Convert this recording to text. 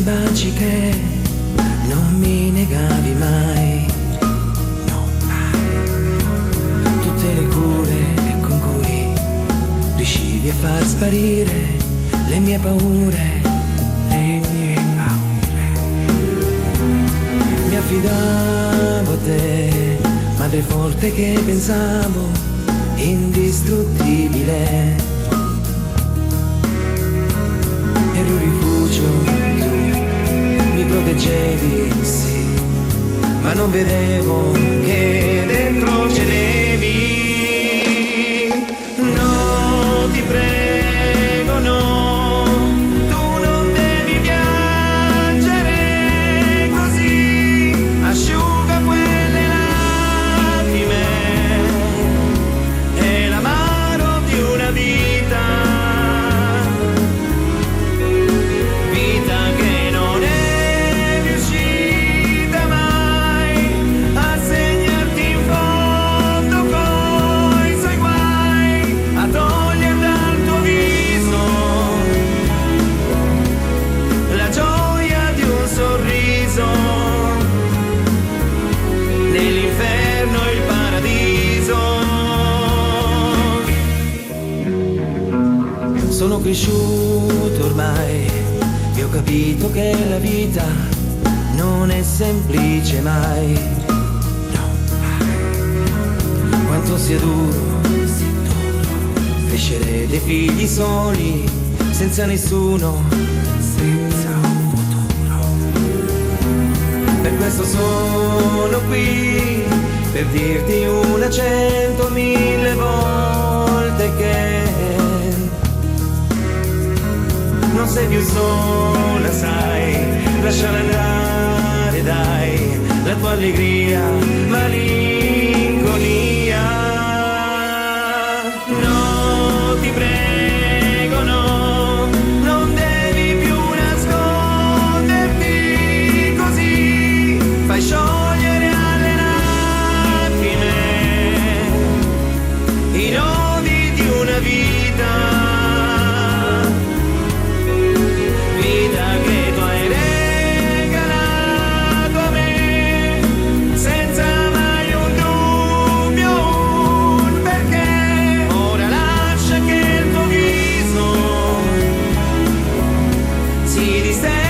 baci che non mi negavi mai, no, mai. Tutte le cure con cui riuscivi a far sparire le mie paure, le mie paure. Mi affidavo a te, madre forte che pensavo indistruttibile. Ero un rifugio, tu mi proteggevi, sì, ma non vedevo che dentro cedevi. No, ti prego, no, tu non devi piangere così, asciuga quelle lacrime, è l'amaro di una vita, vita che non è riuscita mai a segnarti in fondo coi suoi guai, a togliere dal tuo viso la gioia di un sorriso, nell'inferno il paradiso. Sono cresciuto ormai e ho capito che la vita non è semplice mai, no, mai. Quanto sia duro crescere dei figli soli, senza nessuno, senza un futuro. Per questo sono qui, per dirti una, 100, 1000 volte che non sei più sola, sai, lasciala andare, dai, la tua allegria, malinconia. No, ti prego, no, non devi più nasconderti così, fai sciogliere alle lacrime i nodi di una vita. Che tu hai regalato a me, senza mai un dubbio, un perché. Ora lascia che il tuo viso si distenda